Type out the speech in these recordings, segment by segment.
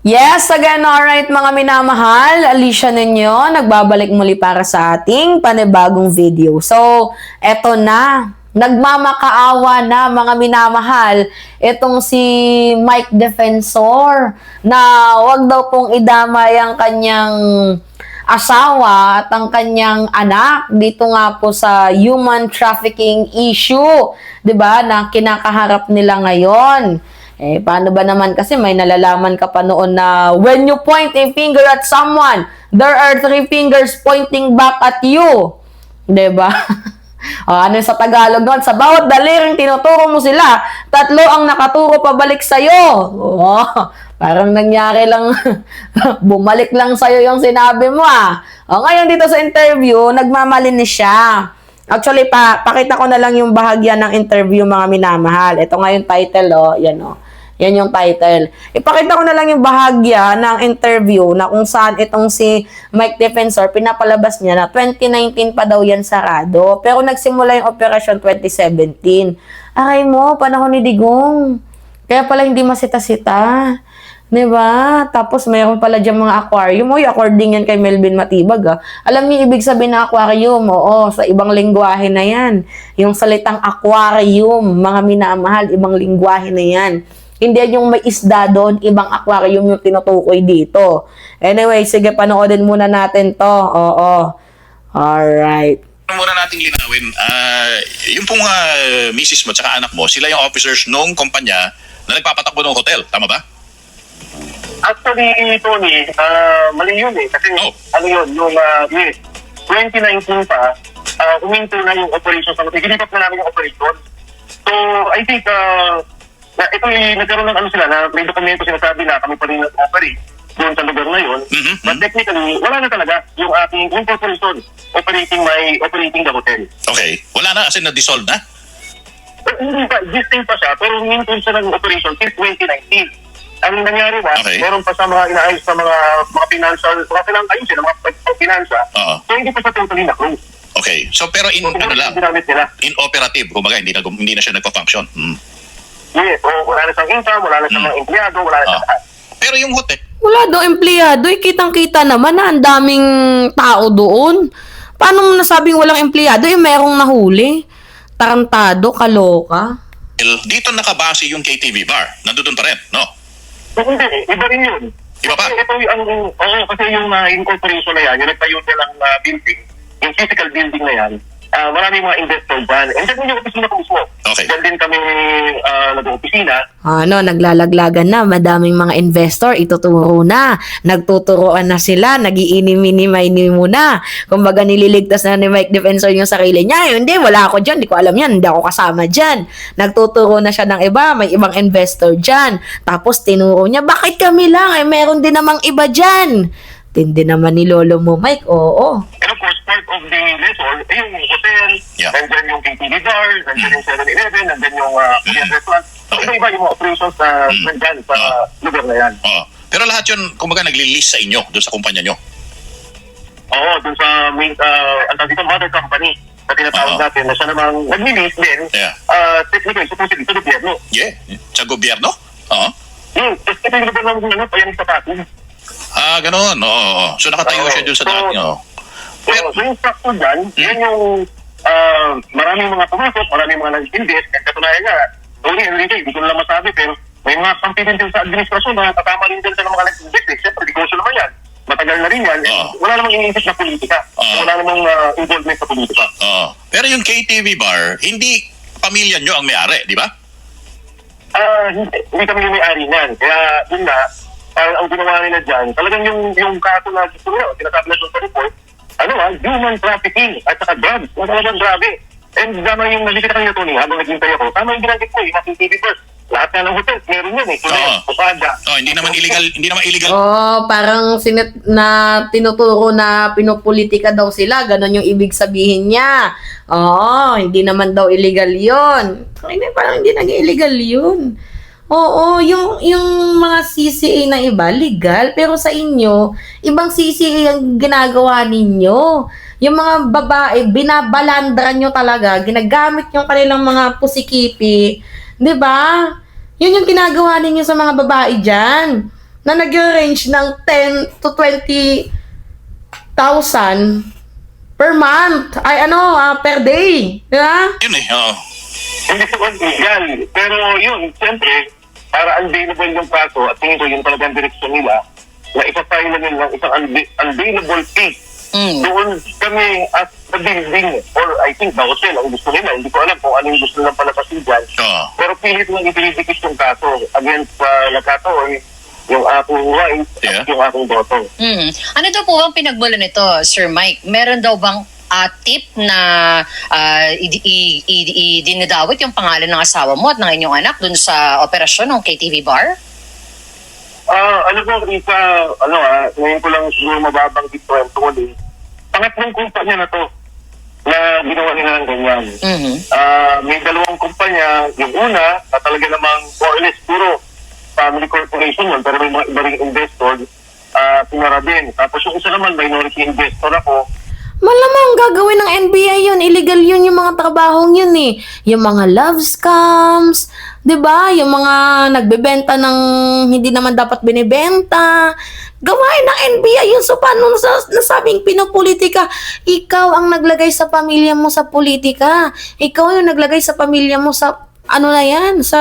Yes, again, alright mga minamahal, Alicia ninyo, nagbabalik muli para sa ating panibagong video. So, eto na, nagmamakaawa na mga minamahal, itong si Mike Defensor, na wag daw pong idamay ang kanyang asawa at ang kanyang anak dito nga po sa human trafficking issue, 'di ba, na kinakaharap nila ngayon. Paano ba naman kasi may nalalaman ka pa noon na when you point a finger at someone, there are three fingers pointing back at you. 'Di ba? Ano sa Tagalog noon? Sa bawat daliring tinuturo mo sila, tatlo ang nakaturo pabalik sa'yo. Oh, parang nangyari lang, bumalik lang sa'yo yung sinabi mo ngayon dito sa interview, nagmamalinis siya. Actually, pakita ko na lang yung bahagya ng interview mga minamahal. Ito nga yung title, yan Yan yung title. Ipakita ko na lang yung bahagya ng interview na kung saan itong si Mike Defensor, pinapalabas niya na 2019 pa daw yan sarado. Pero nagsimula yung operasyon 2017. Aray mo, panahon ni Digong. Kaya pala hindi masita-sita. Diba? Tapos mayroon pala dyan mga aquarium. According yan kay Melvin Matibag. Alam niyo ibig sabihin ng aquarium? Oo, sa ibang lingwahe na yan. Yung salitang aquarium, mga minamahal, ibang lingwahe na yan. Hindi yung may isda doon, ibang aquarium yung tinutukoy dito. Anyway, sige, panoodin muna natin to. Oo. Alright. Muna nating linawin, yung pong misis mo at anak mo, sila yung officers nung kumpanya na nagpapatakbo ng hotel. Tama ba? Actually, Tony, mali yun Kasi ano yun, yung 2019 pa, uminto na yung operation sa hotel. Ginipap na namin yung operation. So, I think, ito nagkaroon ng ano sila, na may dokumento sinasabi na kami pa rin nag-operate doon sa lugar na yun. But technically, wala na talaga yung ating corporation operating the hotel. Okay. Wala na, as in na-dissolve na? Hindi pa, existing pa siya, pero uminto siya ng operation since 2019. Ang nangyari ba, meron pa sa mga inaayos sa mga financial, mga ayusin, mga financial, so hindi pa siya totally na-close. Okay. So, pero in operative, kumbaga, hindi na siya nagpa-function. Yes, wala na siyang income, wala na siyang mga empleyado, wala na siyang lahat. Pero yung hotel, wala daw empleyado. Kitang-kita naman na ang daming tao doon. Paano mo nasabing walang empleyado? Merong nahuli. Tarantado, kaloka. dito nakabase yung KTV bar. Nandoon pa rin, no? Hindi, iba rin yun. Iba pa? Ito yung, kasi yung incorporation na yan, yung nagtayo nilang building, yung physical building na yan, maraming mga investor dyan. And then yung opisina ko mismo. Okay. Diyan din kami nag-opisina. Naglalaglagan na. Madaming mga investor. Ituturo na. Nagtuturoan na sila. Nag-iinimini-mini muna. Kumbaga nililigtas na ni Mike Defensor yung sarili niya. Hindi, wala ako dyan. Hindi ko alam yan. Hindi ako kasama dyan. Nagtuturo na siya ng iba. May ibang investor dyan. Tapos tinuro niya, bakit kami lang? Meron din namang iba dyan. Tindi naman ni Lolo mo, Mike. Oo. And of course, part of the resort, yung hotel, nandyan yung KTV bar, nandyan yung 7-Eleven, nandyan yung restaurant. Iba-iba yung operations na nandyan sa lugar na yan. Pero lahat yun, kumbaga nagli-lease sa inyo, doon sa kumpanya nyo? Oo, doon sa main, ang tawag dito, mother company na tinatawag natin, na siya namang nag-lease din, technically, supposedly, sa gobyerno. Yeah, sa gobyerno? Oo. Tapos ito yung lugar naman, payang sa patin. Ganoon. Oo. So nakatayo siya doon sa dati. Pero yung structure dyan, yan yung maraming mga pumasok, maraming mga nag-invest. At katunayan nga, Tony, Enrique, hindi ko lang masabi, pero may mga kampi din sa administrasyon na katama rin din sa mga nag-invest. Siyempre, di ko siya naman yan. Matagal na rin yan. Wala namang iniisip na politika. Wala namang involvement sa politika. Pero yung KTV bar, hindi pamilya nyo ang may-ari, di ba? Hindi kami yung may-ari niyan. Kaya yun na, ang ginawa nila dyan, talagang yung kaso na gusto nila, sinasabi na doon sa report, human trafficking at saka drugs. Talagang grabe. And tama yung nabikita kanina, Tony, habang naghintay ako, tama yung ginagit ko, yung KTV first. Lahat na ng hotel, meron yun Pusada. Hindi naman illegal. Parang tinuturo na pinopolitika daw sila. Ganon yung ibig sabihin niya. Hindi naman daw illegal yun. Parang hindi naging illegal yun. Oo, yung mga CCA na iba, legal. Pero sa inyo, ibang CCA ang ginagawa ninyo. Yung mga babae, binabalandran nyo talaga. Ginagamit yung kanilang mga pusikipi. 'Di ba? Yun yung ginagawa ninyo sa mga babae dyan. na nag-range ng 10 to 20,000 per month. Ay, per day. Di ba? Yun eh, oo. Hindi ko illegal. Pero yun, siyempre, para unbailable yung kaso at tingin ko yung talagang direksyon nila na ipapile na nila isang unbailable fee. Doon kami at the building or I think the hotel ang gusto nila. Hindi ko alam kung ano yung gusto nilang palapasin dyan. Oo. Pero pilit lang ipinidikis yung kaso against Lakatoy, yung aking wife Yeah. at yung aking daughter. Ano daw po bang pinagmulan nito, Sir Mike? Meron daw bang tip na dinadawit yung pangalan ng asawa mo at ng inyong anak dun sa operasyon ng KTV bar? Ano po, Rika, ngayon ko lang siguro mababanggit ko yung tungkol. Pangatlong kumpanya na to na ginawa nila ng ganyan. May dalawang kumpanya, yung una, na talaga namang more or less puro family corporation yun, pero may mga iba ring investor, pinara din. Tapos yung isa naman, minority investor ako. Malamang gagawin ng NBI yun. Illegal yun yung mga trabahong yun eh. Yung mga love scams, 'di ba? Yung mga nagbebenta ng hindi naman dapat binibenta. Gawain ng NBI yun. So paano nasabing pinopolitika? Ikaw ang naglagay sa pamilya mo sa politika. Ikaw yung naglagay sa pamilya mo sa sa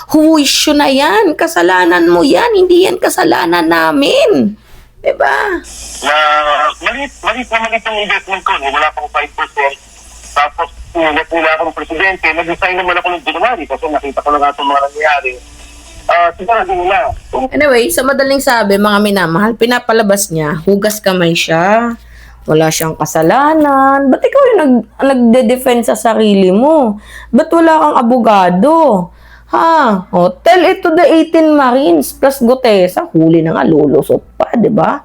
huwisyo na yan. Kasalanan mo yan. Hindi yan kasalanan namin. Diba? Na maliit yung investment ko, wala pang 5%. Tapos, nila akong presidente, nag-resign naman ako ng January kasi nakita ko na nga itong mga nangyayari. Sigurado nila. Anyway, sa madaling sabi, mga minamahal, pinapalabas niya, hugas kamay siya, wala siyang kasalanan. Ba't ikaw yung nagde-defend sa sarili mo? Ba't wala kang abogado? Tell it to the 18 Marines plus Gutesa, huli na nga, lulusot pa, di ba?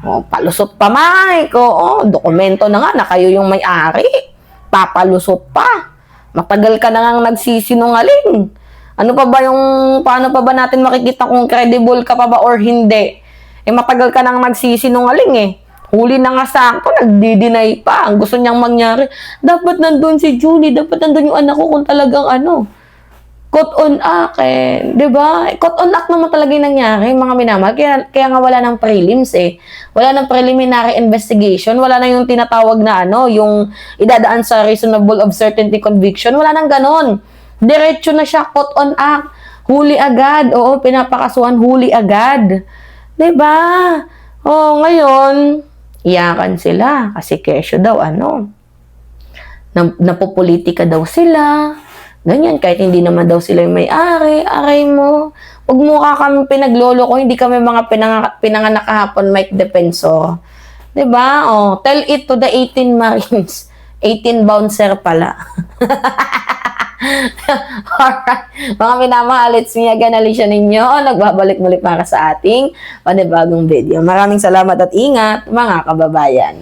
Palusot pa, Mike. Dokumento na nga na kayo yung may-ari. Papalusot pa. Matagal ka na nga nagsisinungaling. Paano pa ba natin makikita kung credible ka pa ba or hindi? Matagal ka nang nagsisinungaling eh. Huli na nga sakto, nagdi-deny pa. Ang gusto niyang mangyari, dapat nandun si Julie, dapat nandun yung anak ko kung talagang caught on act diba? Caught on act naman talaga yung nangyari, mga minamahal. Kaya nga wala ng prelims eh. Wala ng preliminary investigation. Wala na yung tinatawag na yung idadaan sa reasonable of certainty conviction. Wala nang ganon. Diretso na siya, caught on act. Huli agad. Oo, pinapakasuhan, huli agad. Diba? Ngayon, iyakan sila. Kasi kesyo daw, napopolitika daw sila. Ganyan, kahit hindi naman daw sila yung may-ari, aray mo. Huwag mo kami pinaglolo ko, hindi kami mga pinanganak kahapon, Mike Defenso. Diba? Tell it to the 18 Marines. 18 bouncer pala. Alright. Mga minamahal, it's me again, Alicia ninyo. Nagbabalik muli para sa ating panibagong video. Maraming salamat at ingat, mga kababayan.